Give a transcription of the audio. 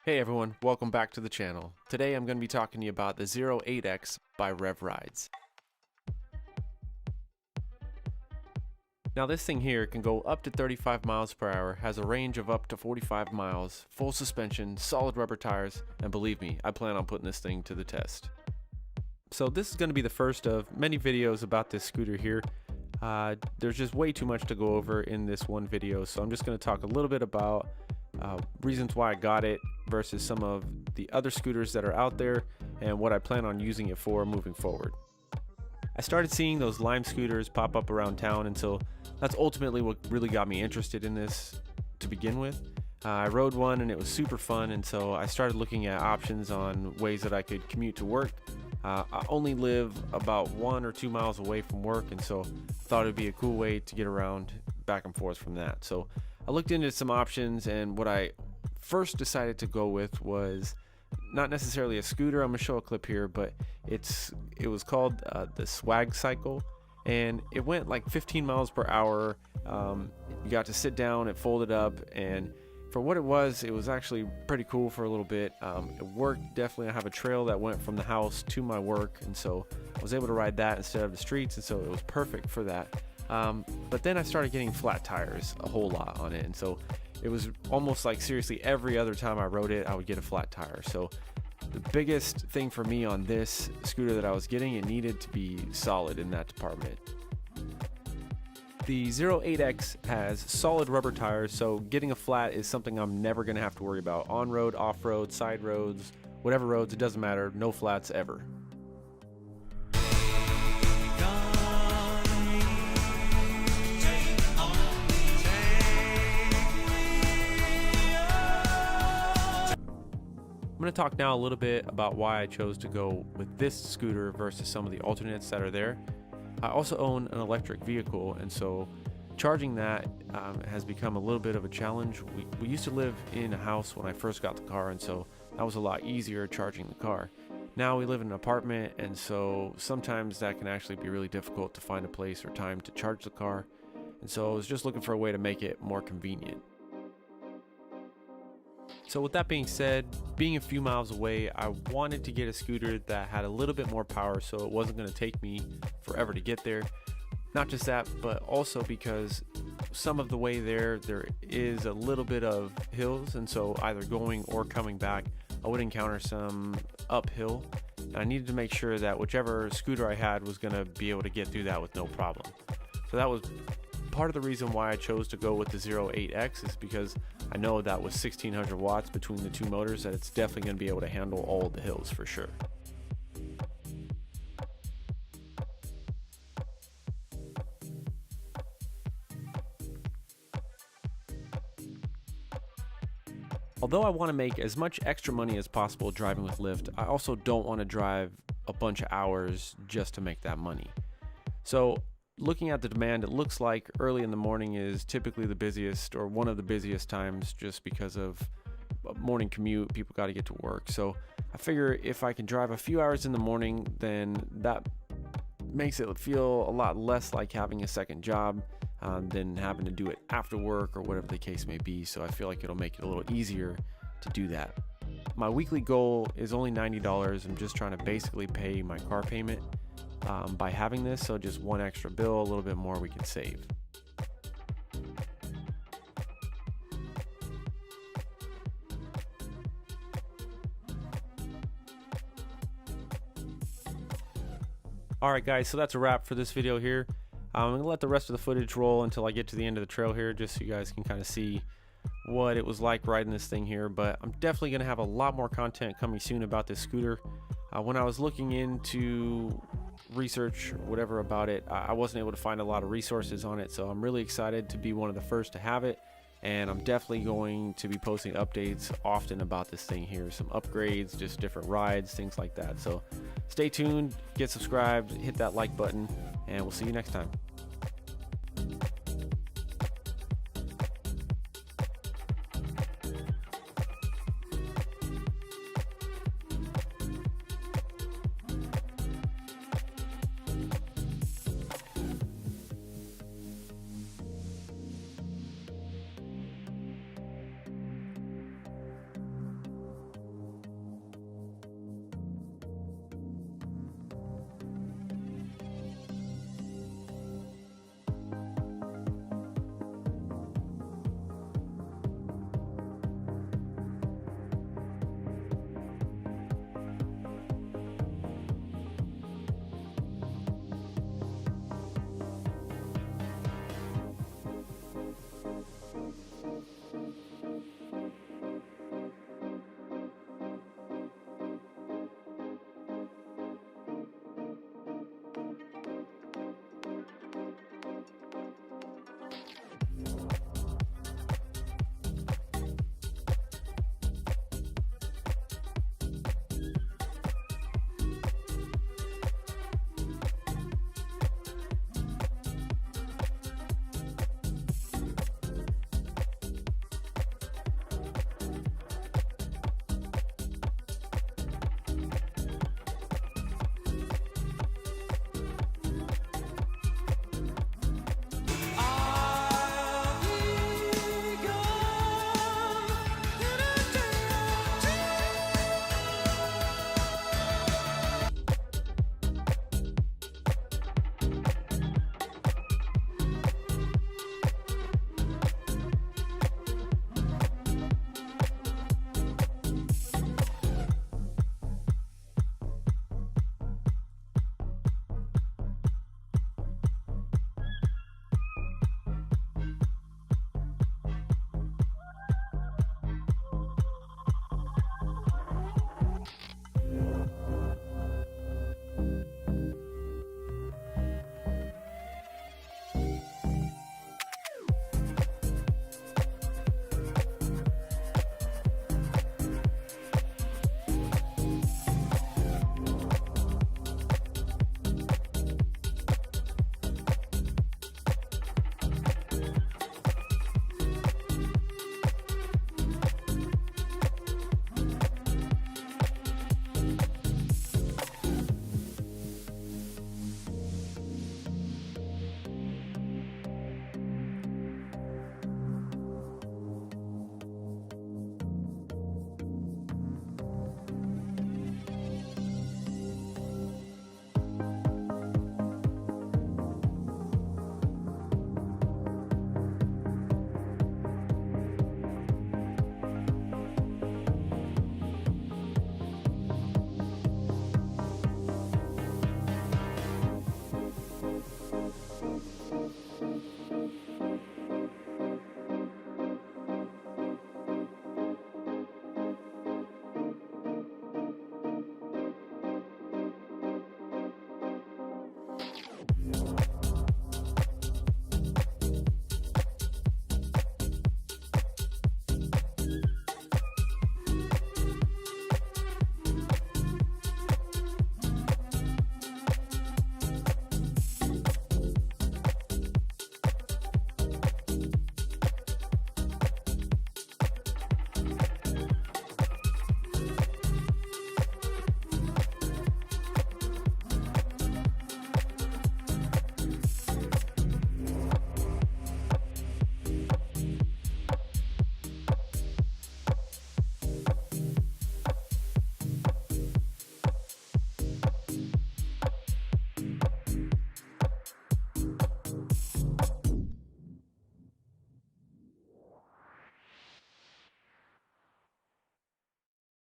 Hey everyone, welcome back to the channel. Today I'm going to be talking to you about the 08X by Rev Rides. Now this thing here can go up to 35 miles per hour, has a range of up to 45 miles, full suspension, solid rubber tires, and believe me, I plan on putting this thing to the test. So this is going to be the first of many videos about this scooter here. There's just way too much to go over in this one video, so I'm just going to talk a little bit about reasons why I got it versus some of the other scooters that are out there and what I plan on using it for moving forward. I started seeing those Lime scooters pop up around town, and so that's ultimately what really got me interested in this to begin with. I rode one and it was super fun, and so I started looking at options on ways that I could commute to work. I only live about 1 or 2 miles away from work, and so I thought it would be a cool way to get around back and forth from that. So I looked into some options, and what I first decided to go with was not necessarily a scooter. I'm gonna show a clip here, but it was called the Swag Cycle, and it went like 15 miles per hour. You got to sit down, it folded up, and for what it was actually pretty cool for a little bit. It worked definitely. I have a trail that went from the house to my work, and so I was able to ride that instead of the streets, and so it was perfect for that. But then I started getting flat tires a whole lot on it, and so it was almost like seriously every other time I rode it I would get a flat tire. So the biggest thing for me on this scooter that I was getting, it needed to be solid in that department. The 08X has solid rubber tires, so getting a flat is something I'm never going to have to worry about. On-road, off-road, side roads, whatever roads, it doesn't matter, no flats ever. I'm going to talk now a little bit about why I chose to go with this scooter versus some of the alternates that are there. I also own an electric vehicle, and so charging that has become a little bit of a challenge. We used to live in a house when I first got the car, and so that was a lot easier charging the car. Now we live in an apartment, and so sometimes that can actually be really difficult to find a place or time to charge the car, and so I was just looking for a way to make it more convenient. So with that being said, being a few miles away, I wanted to get a scooter that had a little bit more power so it wasn't going to take me forever to get there. Not just that, but also because some of the way there is a little bit of hills, and so either going or coming back, I would encounter some uphill. And I needed to make sure that whichever scooter I had was going to be able to get through that with no problem. So that was part of the reason why I chose to go with the 08X, is because I know that with 1600 watts between the two motors that it's definitely going to be able to handle all the hills for sure. Although I want to make as much extra money as possible driving with Lyft, I also don't want to drive a bunch of hours just to make that money. So looking at the demand, it looks like early in the morning is typically the busiest, or one of the busiest times, just because of morning commute. People got to get to work. So I figure if I can drive a few hours in the morning, then that makes it feel a lot less like having a second job than having to do it after work or whatever the case may be. So I feel like it'll make it a little easier to do that. My weekly goal is only $90. I'm just trying to basically pay my car payment by having this, so just one extra bill, a little bit more we can save. Alright guys, so that's a wrap for this video here. I'm going to let the rest of the footage roll until I get to the end of the trail here, just so you guys can kind of see what it was like riding this thing here. But I'm definitely going to have a lot more content coming soon about this scooter. When I was looking into research or whatever about it, I wasn't able to find a lot of resources on it, so I'm really excited to be one of the first to have it, and I'm definitely going to be posting updates often about this thing here, some upgrades, just different rides, things like that. So stay tuned, get subscribed, hit that like button, and we'll see you next time.